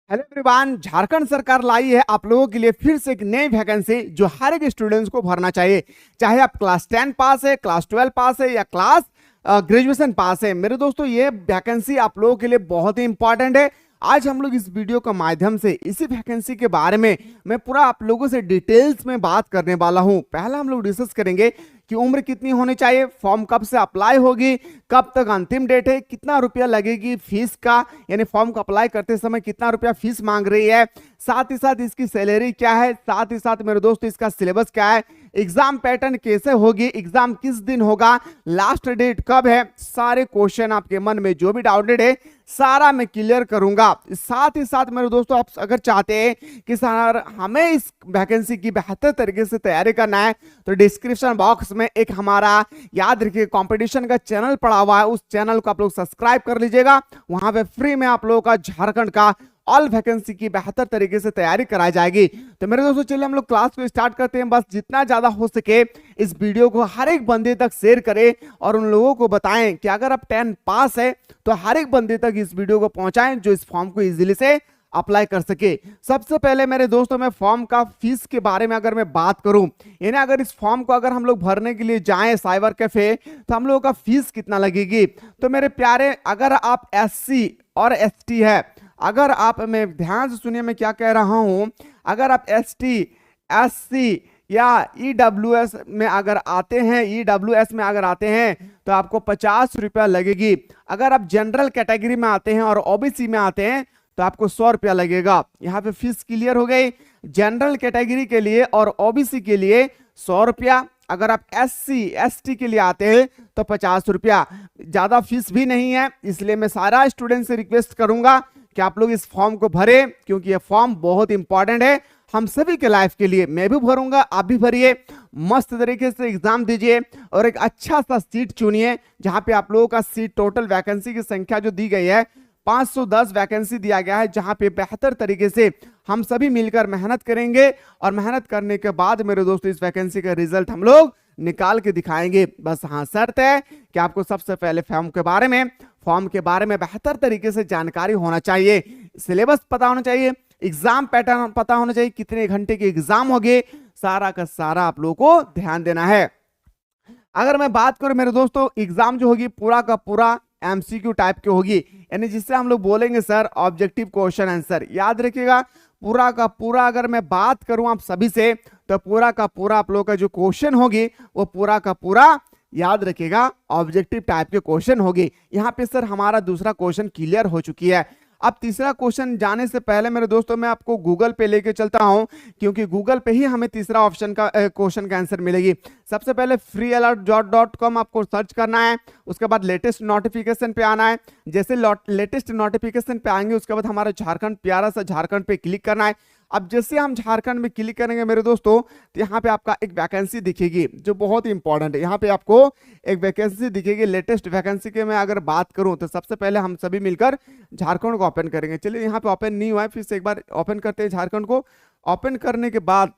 Hello everyone, Jharkhand सरकार लाई है आप लोगों के लिए फिर से एक नई वैकेंसी जो हर एक स्टूडेंट्स को भरना चाहिए। चाहे आप क्लास 10 पास है, क्लास 12 पास है या क्लास ग्रेजुएशन पास है। मेरे दोस्तों, ये वैकेंसी आप लोगों के लिए बहुत ही इंपॉर्टेंट है। आज हम लोग इस वीडियो के माध्यम से इसी वैकेंसी के बारे में मैं पूरा आप लोगों से डिटेल्स में बात करने वाला हूं। पहला हम लोग डिस्कस करेंगे कि उम्र कितनी होनी चाहिए, फॉर्म कब से अप्लाई होगी, कब तक अंतिम डेट है, कितना रुपया लगेगी फीस का, यानी फॉर्म को अप्लाई करते समय कितना रुपया फीस मांग रही है, साथ ही साथ इसकी सैलरी क्या है, साथ ही साथ मेरे दोस्त इसका सिलेबस क्या है, एग्जाम पैटर्न कैसे होगी, एग्जाम किस दिन होगा, लास्ट डेट कब है, सारे क्वेश्चन आपके मन में जो भी डाउटेड है सारा मैं क्लियर करूंगा। साथ ही साथ मेरे दोस्तों, आप अगर चाहते हैं कि सर हमें इस वैकेंसी की बेहतर तरीके से तैयारी करना है तो डिस्क्रिप्शन बॉक्स में एक हमारा याद रखिए कंपटीशन का चैनल पड़ा हुआ है, उस चैनल को आप लोग सब्सक्राइब कर लीजिएगा। वहां पे फ्री में आप लोगों का झारखंड का ऑल वैकेंसी की बेहतर तरीके से तैयारी कराई जाएगी। तो मेरे दोस्तों, चलिए हम लोग क्लास को स्टार्ट करते हैं। बस जितना ज्यादा हो सके इस वीडियो को हर एक बंदे तक शेयर करें और उन लोगों को बताएं कि अगर आप 10 पास है तो हर एक बंदे तक इस वीडियो को पहुंचाएं जो इस फॉर्म को इजीली से अप्लाई कर सके। सबसे पहले मेरे दोस्तों, मैं फॉर्म का फीस के बारे में अगर मैं बात करूं, यानी अगर इस फॉर्म को अगर हम लोग भरने के लिए जाएं साइबर कैफे तो हम लोगों का फीस कितना लगेगी। तो मेरे प्यारे, अगर आप एससी और एसटी है, अगर आप, मैं ध्यान से सुनिए मैं क्या कह रहा हूं, अगर आप एसटी, एससी या ईडब्ल्यूएस में अगर आते हैं, ईडब्ल्यूएस में अगर आते हैं तो आपको 50 रुपया लगेगी। अगर आप जनरल कैटेगरी में आते हैं और ओबीसी में आते हैं तो आपको 100 रुपया लगेगा। यहाँ पे फीस क्लियर हो गई। जनरल कैटेगरी के लिए और ओबीसी के लिए 100 रुपया, अगर आप एससी एसटी के लिए आते हैं तो 50 रुपया। ज्यादा फीस भी नहीं है, इसलिए मैं सारा स्टूडेंट से रिक्वेस्ट करूंगा कि आप लोग इस फॉर्म को भरें, क्योंकि ये फॉर्म बहुत इंपॉर्टेंट है हम सभी के लाइफ के लिए। मैं भी भरूंगा, आप भी भरिए, मस्त तरीके से एग्जाम दीजिए और एक अच्छा सा सीट चुनिए जहां पे आप लोगों का सीट, टोटल वैकेंसी की संख्या जो दी गई है 510 वैकेंसी दिया गया है, जहां पे बेहतर तरीके से हम सभी मिलकर मेहनत करेंगे और मेहनत करने के बाद मेरे दोस्तों इस वैकेंसी का रिजल्ट हम लोग निकाल के दिखाएंगे। बस हाँ, शर्त है कि आपको सबसे पहले फॉर्म के बारे में बेहतर तरीके से जानकारी होना चाहिए, सिलेबस पता होना चाहिए, एग्जाम पैटर्न पता होना चाहिए, कितने घंटे के एग्जाम होंगे, सारा का सारा आप लोगों को ध्यान देना है। अगर मैं बात करूं मेरे दोस्तों, एग्जाम जो होगी पूरा का पूरा एमसीक्यू टाइप की होगी, यानी जिससे हम लोग बोलेंगे सर ऑब्जेक्टिव क्वेश्चन आंसर। याद रखिएगा, पूरा का पूरा अगर मैं बात करूं आप सभी से तो पूरा का पूरा आप लोगों का जो क्वेश्चन होगी वो पूरा का पूरा, याद रखिएगा, ऑब्जेक्टिव टाइप के क्वेश्चन होगी। यहाँ पे सर हमारा दूसरा क्वेश्चन क्लियर हो चुकी है। अब तीसरा क्वेश्चन जाने से पहले मेरे दोस्तों, मैं आपको गूगल पे लेके चलता हूं, क्योंकि गूगल पे ही हमें तीसरा ऑप्शन का क्वेश्चन का आंसर मिलेगी। सबसे पहले freealert.com आपको सर्च करना है, उसके बाद लेटेस्ट नोटिफिकेशन पे आना है। जैसे लेटेस्ट नोटिफिकेशन पे आएंगे उसके बाद हमारा झारखंड, प्यारा सा झारखंड पे क्लिक करना है। अब जैसे हम झारखंड में क्लिक करेंगे मेरे दोस्तों तो यहाँ पे आपका एक वैकेंसी दिखेगी जो बहुत ही इंपॉर्टेंट है। यहाँ पे आपको एक वैकेंसी दिखेगी, लेटेस्ट वैकेंसी के मैं अगर बात करूं तो सबसे पहले हम सभी मिलकर झारखंड को ओपन करेंगे। चलिए, यहाँ पे ओपन नहीं हुआ है, फिर से एक बार ओपन करते हैं झारखंड को। ओपन करने के बाद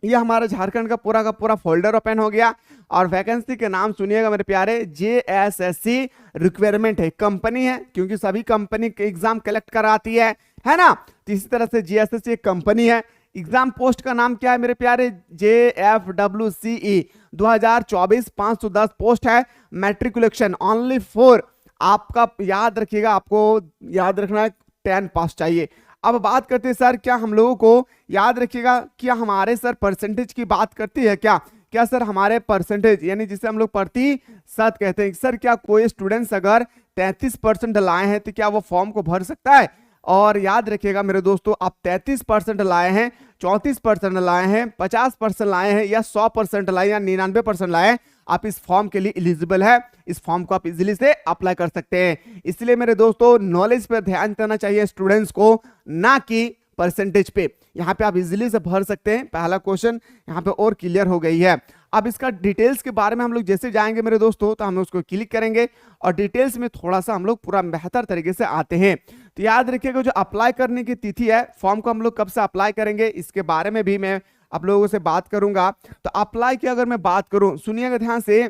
ये हमारा झारखंड का पूरा फोल्डर ओपन हो गया और वैकेंसी के नाम सुनिएगा मेरे प्यारे, JSSC रिक्वायरमेंट है, कंपनी है क्योंकि सभी कंपनी के एग्जाम कलेक्ट कराती है ना। तो इसी तरह से JSSC एक कंपनी है। एग्जाम पोस्ट का नाम क्या है मेरे प्यारे, JFWCE 2024 510 पोस्ट है। मैट्रिकुलेशन ओनली फॉर, आपका याद रखिएगा, आपको याद रखना है 10 पास चाहिए। अब बात करते हैं सर, क्या हम लोगों को याद रखिएगा, क्या हमारे सर परसेंटेज की बात करती है क्या सर हमारे परसेंटेज, यानी जिसे हम लोग प्रतिशत कहते हैं, सर क्या कोई स्टूडेंट्स अगर 33% लाए हैं तो क्या वो फॉर्म को भर सकता है। और याद रखिएगा मेरे दोस्तों, आप 33% लाए हैं, 34% लाए हैं, 50% लाए हैं या 100% लाए या 99% लाए, आप इस फॉर्म के लिए एलिजिबल है। इस फॉर्म को आप इजीली से अप्लाई कर सकते हैं। इसलिए मेरे दोस्तों, नॉलेज पर ध्यान देना चाहिए स्टूडेंट्स को, ना कि परसेंटेज पे। यहाँ पे आप इजीली से भर सकते हैं। पहला क्वेश्चन यहाँ पे और क्लियर हो गई है। अब इसका डिटेल्स के बारे में हम लोग जैसे जाएंगे मेरे दोस्तों तो हम उसको क्लिक करेंगे और डिटेल्स में थोड़ा सा हम लोग पूरा बेहतर तरीके से आते हैं। तो याद रखिएगा, जो अप्लाई करने की तिथि है, फॉर्म को हम लोग कब से अप्लाई करेंगे इसके बारे में भी मैं आप लोगों से बात करूंगा। तो अप्लाई की अगर मैं बात करूं, सुनिएगा ध्यान से,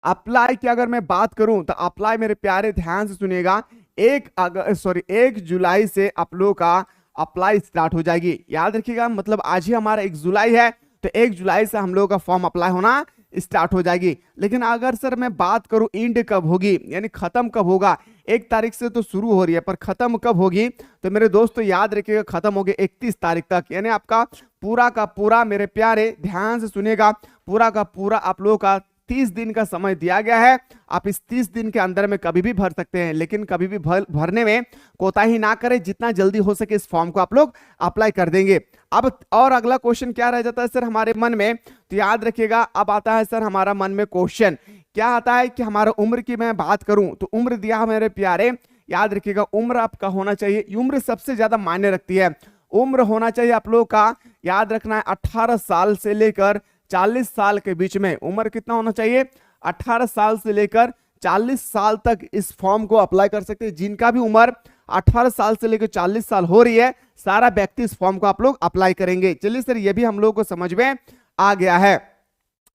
अप्लाई की अगर मैं बात करूं तो अप्लाई मेरे प्यारे ध्यान से सुनिएगा, 1 जुलाई से आप लोगों का अप्लाई स्टार्ट हो जाएगी। याद रखिएगा, मतलब आज ही हमारा 1 जुलाई है, तो 1 जुलाई से हम लोगों का फॉर्म अप्लाई होना स्टार्ट हो जाएगी। लेकिन अगर सर मैं बात करूं एंड कब होगी, यानी खत्म कब होगा, 1 तारीख से तो शुरू हो रही है पर खत्म कब होगी, तो मेरे दोस्तों याद रखिएगा खत्म होगी 31 तारीख तक। यानी आपका पूरा का पूरा, मेरे प्यारे ध्यान से सुनिएगा, पूरा का पूरा आप लोगों का 30 दिन का समय दिया गया है। आप इस 30 दिन के अंदर में कभी भी भर सकते हैं, लेकिन कभी भी भरने में कोताही ना करें, जितना जल्दी हो सके इस फॉर्म को आप लोग अप्लाई कर देंगे। अब और अगला क्वेश्चन क्या रह जाता है सर हमारे मन में, तो याद रखिएगा अब आता है सर हमारा मन में क्वेश्चन क्या आता है कि हमारा उम्र की मैं बात करूं तो उम्र दिया मेरे प्यारे, याद रखिएगा उम्र आपका होना चाहिए, उम्र सबसे ज्यादा मायने रखती है। उम्र होना चाहिए आप लोगों का, याद रखना है 18 साल से लेकर 40 साल के बीच में। उम्र कितना होना चाहिए, 18 साल से लेकर 40 साल तक इस फॉर्म को अप्लाई कर सकते हैं। जिनका भी उम्र 18 साल से लेकर 40 साल हो रही है, सारा व्यक्ति इस फॉर्म को आप लोग अप्लाई करेंगे। चलिए सर, ये भी हम लोग को समझ में आ गया है।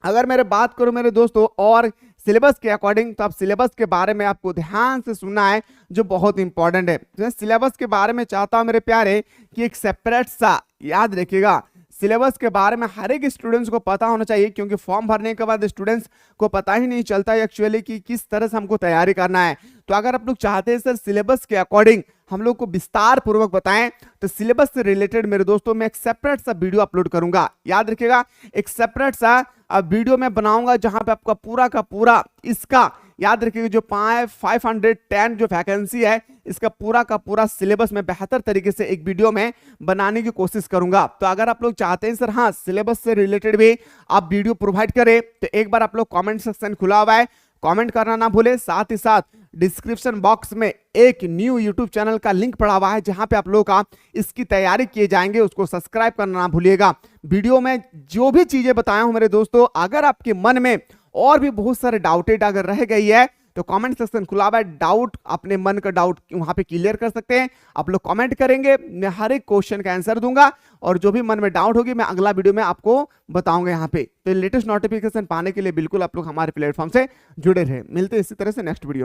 अगर मेरे बात करूं मेरे दोस्तों और सिलेबस के अकॉर्डिंग, तो अब सिलेबस के बारे में आपको ध्यान से सुनना है जो बहुत इंपॉर्टेंट है। तो सिलेबस के बारे में चाहता हूं मेरे प्यारे कि एक सेपरेट सा, याद रखिएगा सिलेबस के बारे में हर एक स्टूडेंट्स को पता होना चाहिए, क्योंकि फॉर्म भरने के बाद स्टूडेंट्स को पता ही नहीं चलता है एक्चुअली कि किस तरह से हमको तैयारी करना है। तो अगर आप लोग चाहते हैं सर सिलेबस के अकॉर्डिंग हम लोग को विस्तार पूर्वक बताएं, तो सिलेबस से रिलेटेड मेरे दोस्तों मैं एक सेपरेट सा वीडियो अपलोड करूंगा। याद रखिएगा एक सेपरेट सा वीडियो मैं बनाऊंगा जहां पे आपका पूरा का पूरा इसका, याद रखिएगा जो 510 जो वैकेंसी है, इसका पूरा का पूरा सिलेबस में बेहतर तरीके से एक वीडियो में बनाने की कोशिश करूंगा। तो अगर आप लोग चाहते हैं सर हाँ सिलेबस से रिलेटेड भी आप वीडियो प्रोवाइड करें, तो एक बार आप लोग कमेंट सेक्शन खुला हुआ है, कमेंट करना ना भूले। साथ ही साथ डिस्क्रिप्शन बॉक्स में एक न्यू यूट्यूब चैनल का लिंक पड़ा हुआ है, जहां पे आप लोग का इसकी तैयारी किए जाएंगे, उसको सब्सक्राइब करना ना भूलिएगा। वीडियो में जो भी चीजें बताया हूं मेरे दोस्तों, अगर आपके मन में और भी बहुत सारे डाउटेड अगर रह गई है, तो कमेंट सेक्शन खुला हुआ है, डाउट अपने मन का डाउट वहां पे क्लियर कर सकते हैं। आप लोग कमेंट करेंगे, मैं हर एक क्वेश्चन का आंसर दूंगा, और जो भी मन में डाउट होगी मैं अगला वीडियो में आपको बताऊंगा यहाँ पे। तो लेटेस्ट नोटिफिकेशन पाने के लिए बिल्कुल आप लोग हमारे प्लेटफॉर्म से जुड़े रहे। मिलते हैं इसी तरह से नेक्स्ट वीडियो में।